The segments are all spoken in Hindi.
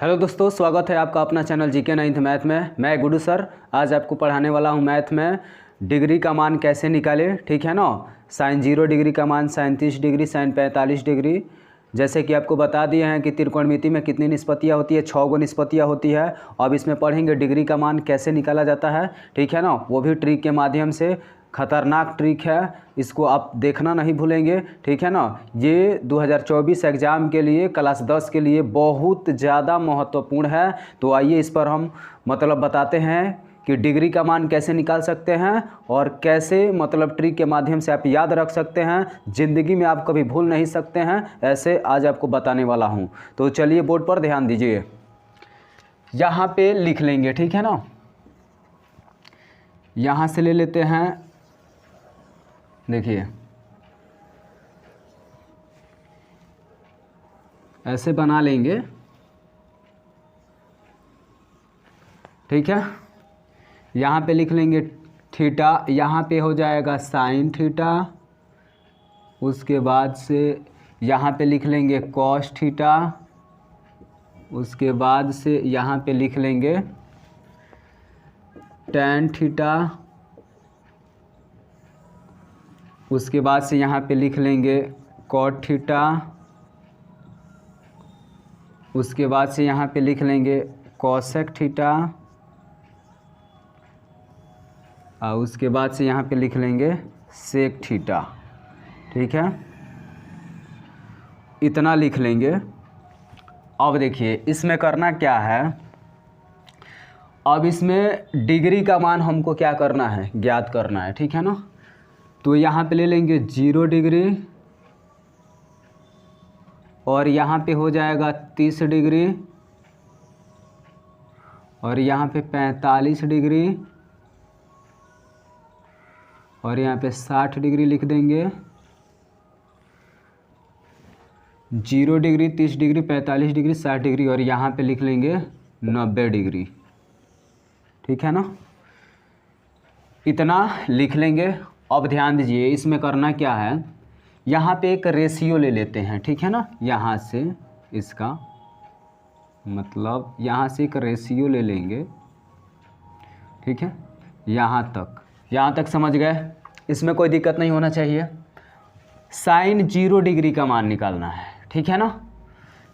हेलो दोस्तों, स्वागत है आपका अपना चैनल जीके 9th मैथ में। मैं गुडू सर आज आपको पढ़ाने वाला हूं मैथ में डिग्री का मान कैसे निकाले। ठीक है ना। साइन 0 डिग्री का मान साइन 30 डिग्री, साइन 45 डिग्री। जैसे कि आपको बता दिए हैं कि त्रिकोणमिति में कितनी निष्पत्तियाँ होती है, 6 गो निष्पत्तियाँ होती है। अब इसमें पढ़ेंगे डिग्री का मान कैसे निकाला जाता है। ठीक है ना, वो भी ट्रिक के माध्यम से। खतरनाक ट्रिक है, इसको आप देखना नहीं भूलेंगे। ठीक है ना। ये 2024 एग्ज़ाम के लिए क्लास 10 के लिए बहुत ज़्यादा महत्वपूर्ण है। तो आइए इस पर हम बताते हैं कि डिग्री का मान कैसे निकाल सकते हैं और कैसे ट्रिक के माध्यम से आप याद रख सकते हैं। ज़िंदगी में आप कभी भूल नहीं सकते हैं, ऐसे आज आपको बताने वाला हूं। तो चलिए बोर्ड पर ध्यान दीजिए, यहाँ पे लिख लेंगे। ठीक है ना, यहाँ से ले लेते हैं। देखिए ऐसे बना लेंगे। ठीक है, यहाँ पे लिख लेंगे थीटा, यहाँ पे हो जाएगा साइन थीटा। उसके बाद से यहाँ पे लिख लेंगे कॉस थीटा। उसके बाद से यहाँ पे लिख लेंगे टैन थीटा। उसके बाद से यहाँ पे लिख लेंगे कॉट थीटा। उसके बाद से यहाँ पे लिख लेंगे कॉसेक थीटा। और उसके बाद से यहाँ पे लिख लेंगे सेक थीटा। ठीक है, इतना लिख लेंगे। अब देखिए इसमें करना क्या है। अब इसमें डिग्री का मान हमको क्या करना है, ज्ञात करना है। ठीक है ना। तो यहाँ पे ले लेंगे 0 डिग्री और यहाँ पे हो जाएगा 30 डिग्री और यहाँ पे 45 डिग्री और यहाँ पे 60 डिग्री लिख देंगे। 0 डिग्री, 30 डिग्री, 45 डिग्री, 60 डिग्री और यहाँ पे लिख लेंगे 90 डिग्री। ठीक है ना, इतना लिख लेंगे। अब ध्यान दीजिए इसमें करना क्या है। यहाँ पे एक रेशियो ले लेते हैं। ठीक है ना, यहाँ से इसका यहाँ से एक रेशियो ले लेंगे। ठीक है, यहाँ तक समझ गए। इसमें कोई दिक्कत नहीं होना चाहिए। साइन 0 डिग्री का मान निकालना है। ठीक है ना।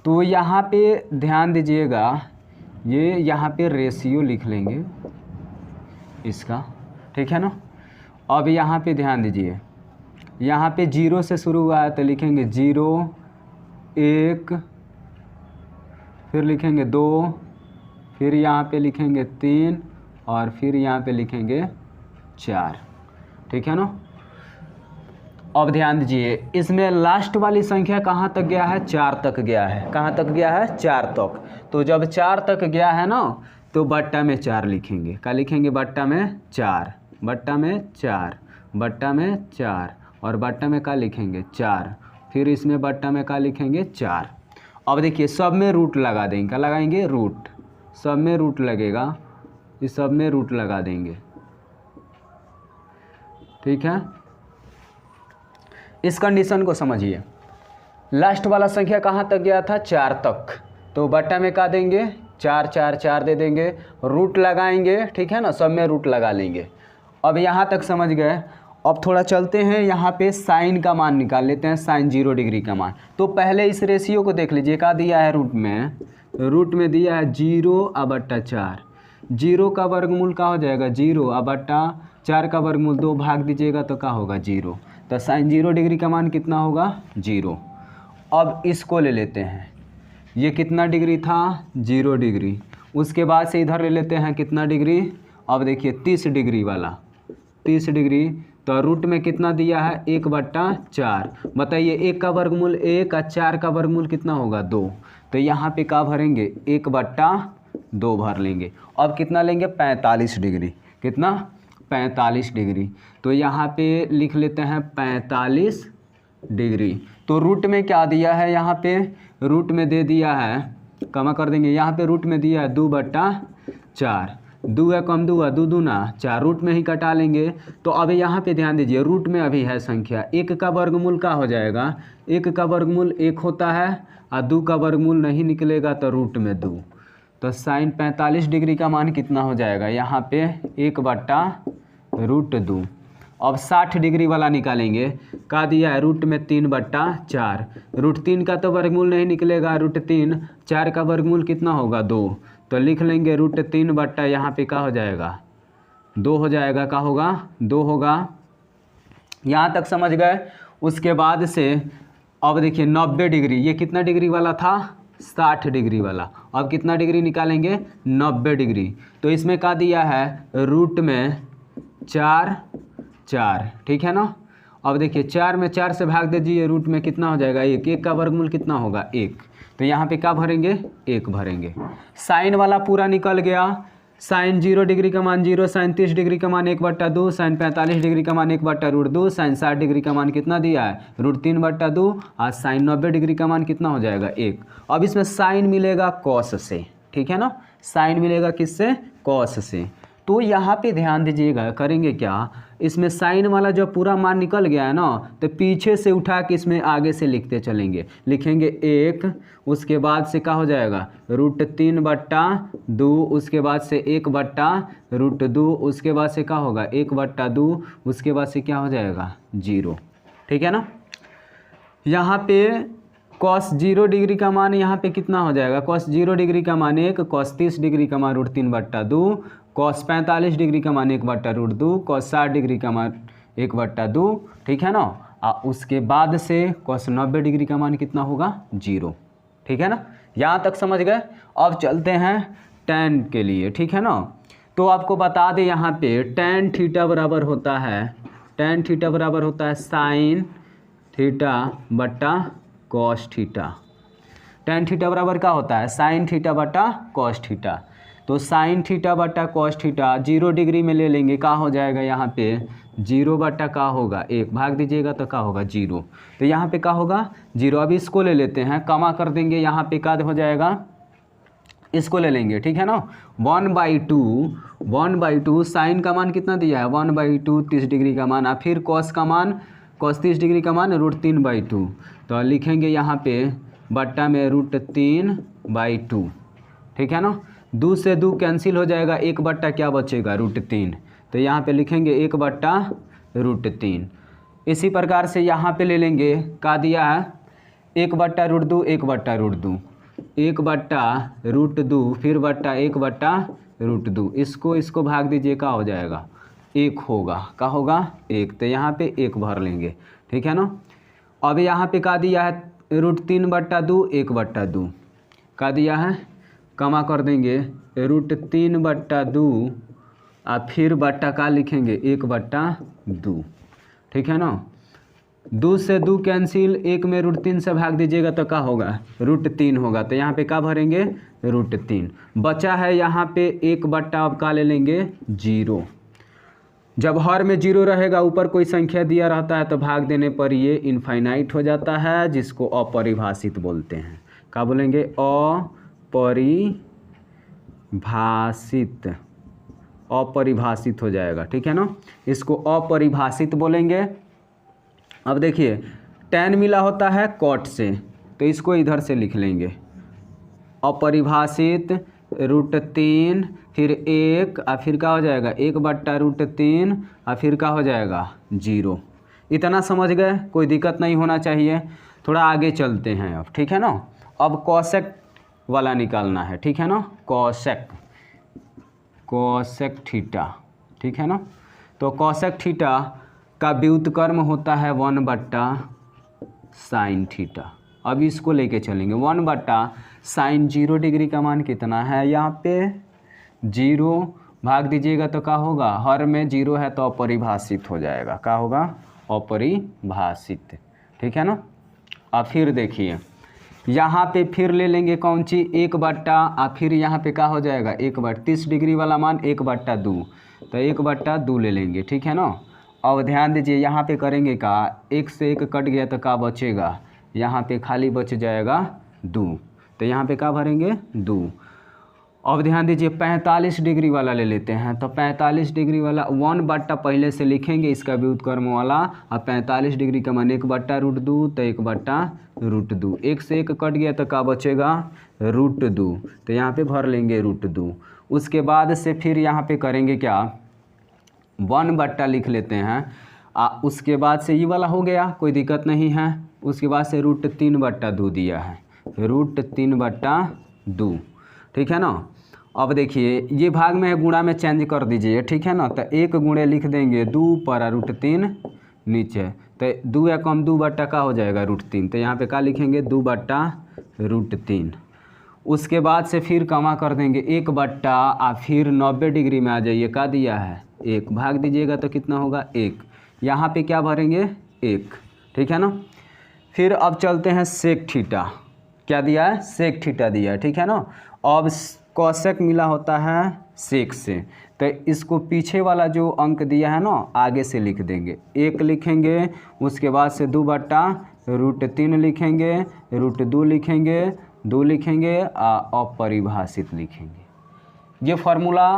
तो यहाँ पे ध्यान दीजिएगा, ये यहाँ पे रेशियो लिख लेंगे इसका। ठीक है ना। अब यहाँ पे ध्यान दीजिए, यहाँ पे 0 से शुरू हुआ है तो लिखेंगे 0, 1, फिर लिखेंगे 2, फिर यहाँ पे लिखेंगे 3 और फिर यहाँ पे लिखेंगे 4। ठीक है ना। अब ध्यान दीजिए इसमें लास्ट वाली संख्या कहाँ तक गया है, 4 तक गया है। कहाँ तक गया है, 4 तक। तो जब 4 तक गया है ना तो बट्टा में 4 लिखेंगे। क्या लिखेंगे, बट्टा में 4, बट्टा में 4, बट्टा में 4 और बट्टा में क्या लिखेंगे 4। फिर इसमें बट्टा में क्या लिखेंगे 4। अब देखिए सब में रूट लगा देंगे। क्या लगाएंगे, रूट। सब में रूट लगेगा, इस सब में रूट लगा देंगे। ठीक है, इस कंडीशन को समझिए। लास्ट वाला संख्या कहाँ तक गया था, 4 तक। तो बट्टा में क्या देंगे, 4 4 4 दे देंगे, रूट लगाएंगे। ठीक है ना, सब में रूट लगा लेंगे। अब यहाँ तक समझ गए। अब थोड़ा चलते हैं, यहाँ पे साइन का मान निकाल लेते हैं, साइन 0 डिग्री का मान। तो पहले इस रेशियो को देख लीजिए, क्या दिया है रूट में दिया है 0/4। 0 का वर्गमूल क्या हो जाएगा, 0/4 का वर्गमूल 2 भाग दीजिएगा तो क्या होगा, 0। तो साइन 0 डिग्री का मान कितना होगा, 0। अब इसको ले लेते हैं, ये कितना डिग्री था, 0 डिग्री। उसके बाद से इधर ले लेते हैं कितना डिग्री, अब देखिए 30 डिग्री वाला, 30 डिग्री। तो रूट में कितना दिया है, 1/4। बताइए 1 का वर्गमूल 1 और 4 का वर्गमूल कितना होगा, 2। तो यहाँ पे क्या भरेंगे, 1/2 भर लेंगे। अब कितना लेंगे, 45 डिग्री। कितना, 45 डिग्री। तो यहाँ पे लिख लेते हैं 45 डिग्री। तो रूट में क्या दिया है, यहाँ पे रूट में दे दिया है, कमा कर देंगे। यहाँ पे रूट में दिया है 2/4। 2 है कम 2 है, 2 दूना 4, रूट में ही कटा लेंगे। तो अब यहाँ पे ध्यान दीजिए, रूट में अभी है संख्या। 1 का वर्गमूल क्या हो जाएगा, 1 का वर्गमूल 1 होता है और 2 का वर्गमूल नहीं निकलेगा तो रूट में 2। तो साइन 45 डिग्री का मान कितना हो जाएगा, यहाँ पे 1/√2। अब 60 डिग्री वाला निकालेंगे, का दिया है रूट में 3/4। √3 का तो वर्गमूल नहीं निकलेगा, √3, 4 का वर्गमूल कितना होगा 2, तो लिख लेंगे √3 बट्टा यहाँ पे का हो जाएगा 2 हो जाएगा, का होगा 2 होगा। यहाँ तक समझ गए। उसके बाद से अब देखिए 90 डिग्री, ये कितना डिग्री वाला था 60 डिग्री वाला, अब कितना डिग्री निकालेंगे 90 डिग्री। तो इसमें का दिया है रूट में 4, ठीक है ना। अब देखिए 4 में 4 से भाग दीजिए, रूट में कितना हो जाएगा 1, 1 का वर्गमूल कितना होगा 1, तो यहाँ पे क्या भरेंगे 1 भरेंगे। साइन वाला पूरा निकल गया, साइन 0 डिग्री का मान 0, साइन 30 डिग्री का मान 1/2, साइन 45 डिग्री का मान 1/√2, साइन 60 डिग्री का मान कितना दिया है √3/2, और साइन 90 डिग्री का मान कितना हो जाएगा 1। अब इसमें साइन मिलेगा कॉस से, ठीक है ना, साइन मिलेगा किससे, कॉस से। तो यहाँ पे ध्यान दीजिएगा, करेंगे क्या, इसमें साइन वाला जो पूरा मान निकल गया है ना, तो पीछे से उठा के इसमें आगे से लिखते चलेंगे, लिखेंगे 1, उसके बाद से क्या हो जाएगा √3/2, उसके बाद से 1/√2, उसके बाद से क्या होगा 1/2, उसके बाद से क्या हो जाएगा 0, ठीक है ना। यहाँ पे cos 0 डिग्री का मान यहाँ पे कितना हो जाएगा, cos 0 डिग्री का मान 1, cos 30 डिग्री का मान √3/2, cos 45 डिग्री का मान 1/√2, cos 60 डिग्री का मान 1/2, ठीक है ना। उसके बाद से cos 90 डिग्री का मान कितना होगा 0, ठीक है ना। यहाँ तक समझ गए। अब चलते हैं tan के लिए, ठीक है ना। तो आपको बता दें यहाँ पे tan थीटा बराबर होता है साइन थीटा बटा कॉस थीटा। tan थीटा बराबर क्या होता है साइन थीटा बटा कॉस थीटा। तो साइन थीटा बटा कॉस थीटा 0 डिग्री में ले लेंगे, का हो जाएगा यहाँ पे 0 बटा का होगा 1, भाग दीजिएगा तो का होगा 0, तो यहाँ पे का होगा 0। अब इसको ले लेते हैं, कमा कर देंगे, यहाँ पे का हो जाएगा, इसको ले लेंगे, ठीक है ना। 1/2 साइन का मान कितना दिया है 1/2 30 डिग्री का मान, और फिर कॉस का मान cos 30 डिग्री का मान √3/2, तो लिखेंगे यहाँ पे बट्टा में √3/2, ठीक है ना। 2 से 2 कैंसिल हो जाएगा, 1 बट्टा क्या बचेगा √3, तो यहाँ पे लिखेंगे 1/√3। इसी प्रकार से यहाँ पे ले लेंगे, का दिया है 1/√2, 1/√2, 1/√2, फिर बट्टा 1/√2, इसको भाग दीजिए, का हो जाएगा 1 होगा, का होगा 1, तो यहाँ पे 1 भर लेंगे, ठीक है ना। अब यहाँ पे का दिया है √3/2, 1/2, का दिया है, कमा कर देंगे √3/2, और फिर बट्टा का लिखेंगे 1/2, ठीक है ना। 2 से 2 कैंसिल, 1 में √3 से भाग दीजिएगा तो क्या होगा √3 होगा, तो यहाँ पे क्या भरेंगे √3। बचा है यहाँ पे 1/, अब का ले लेंगे 0। जब हर में 0 रहेगा, ऊपर कोई संख्या दिया रहता है, तो भाग देने पर ये इनफाइनाइट हो जाता है, जिसको अपरिभाषित बोलते हैं। क्या बोलेंगे अपरिभाषित हो जाएगा, ठीक है ना, इसको अपरिभाषित बोलेंगे। अब देखिए tan मिला होता है cot से, तो इसको इधर से लिख लेंगे अपरिभाषित √3, फिर 1, और फिर क्या हो जाएगा 1/√3, और फिर क्या हो जाएगा 0। इतना समझ गए, कोई दिक्कत नहीं होना चाहिए। थोड़ा आगे चलते हैं अब, ठीक है ना। अब कॉसेक वाला निकालना है, ठीक है ना, कॉसेक थीटा, ठीक है ना। तो कॉसेक थीटा का व्युत्क्रम होता है 1/sin थीटा। अब इसको लेके चलेंगे, 1/sin 0 डिग्री का मान कितना है, यहाँ पे 0 भाग दीजिएगा तो क्या होगा, हर में 0 है तो अपरिभाषित हो जाएगा, क्या होगा अपरिभाषित, ठीक है ना। अब फिर देखिए यहाँ पे फिर ले लेंगे कौन सी 1/, और फिर यहाँ पे क्या हो जाएगा 1/30 डिग्री वाला मान 1/2, तो 1/2 ले लेंगे, ठीक है ना। अब ध्यान दीजिए यहाँ पे करेंगे का 1 से 1 कट गया तो क्या बचेगा, यहाँ पे खाली बच जाएगा 2, तो यहाँ पे क्या भरेंगे 2। अब ध्यान दीजिए 45 डिग्री वाला ले लेते हैं, तो 45 डिग्री वाला 1/, पहले से लिखेंगे इसका व्युत्क्रम वाला, और 45 डिग्री का मान 1/√2, तो 1/√2, 1 से 1 कट गया तो क्या बचेगा √2, तो यहाँ पे भर लेंगे √2। उसके बाद से फिर यहाँ पे करेंगे क्या, 1 लिख लेते हैं। उसके बाद से ये वाला हो गया, कोई दिक्कत नहीं है। उसके बाद से √3/2 दिया है, √3/2, ठीक है ना। अब देखिए ये भाग में है, गुणा में चेंज कर दीजिए, ठीक है ना। तो 1 गुणे लिख देंगे 2 पर √3 नीचे, तो 2 या कम 2 का हो जाएगा √3, तो यहाँ पे क्या लिखेंगे 2/√3। उसके बाद से फिर कमा कर देंगे 1 फिर 90 डिग्री में आ जाइए, क्या दिया है 1, भाग दीजिएगा तो कितना होगा 1, यहाँ पे क्या भरेंगे 1, ठीक है ना। फिर अब चलते हैं सेक थीटा, क्या दिया है सेक थीटा दिया है, ठीक है ना। अब कॉसेक मिला होता है सेक से, तो इसको पीछे वाला जो अंक दिया है ना आगे से लिख देंगे, 1 लिखेंगे। उसके बाद से 2/√3 लिखेंगे, √2 लिखेंगे, 2 लिखेंगे, अपरिभाषित लिखेंगे। ये फार्मूला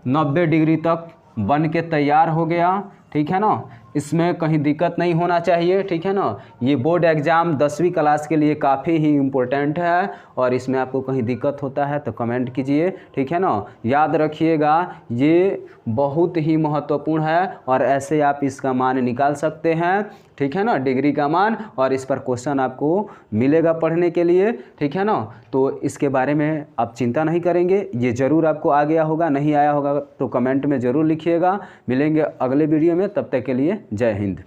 90 डिग्री तक बन के तैयार हो गया, ठीक है ना। इसमें कहीं दिक्कत नहीं होना चाहिए, ठीक है ना। ये बोर्ड एग्ज़ाम 10वीं क्लास के लिए काफ़ी ही इम्पोर्टेंट है, और इसमें आपको कहीं दिक्कत होता है तो कमेंट कीजिए, ठीक है ना। याद रखिएगा ये बहुत ही महत्वपूर्ण है, और ऐसे आप इसका मान निकाल सकते हैं, ठीक है ना, डिग्री का मान, और इस पर क्वेश्चन आपको मिलेगा पढ़ने के लिए, ठीक है ना। तो इसके बारे में आप चिंता नहीं करेंगे, ये ज़रूर आपको आ गया होगा, नहीं आया होगा तो कमेंट में ज़रूर लिखिएगा। मिलेंगे अगले वीडियो में, तब तक के लिए जय हिंद।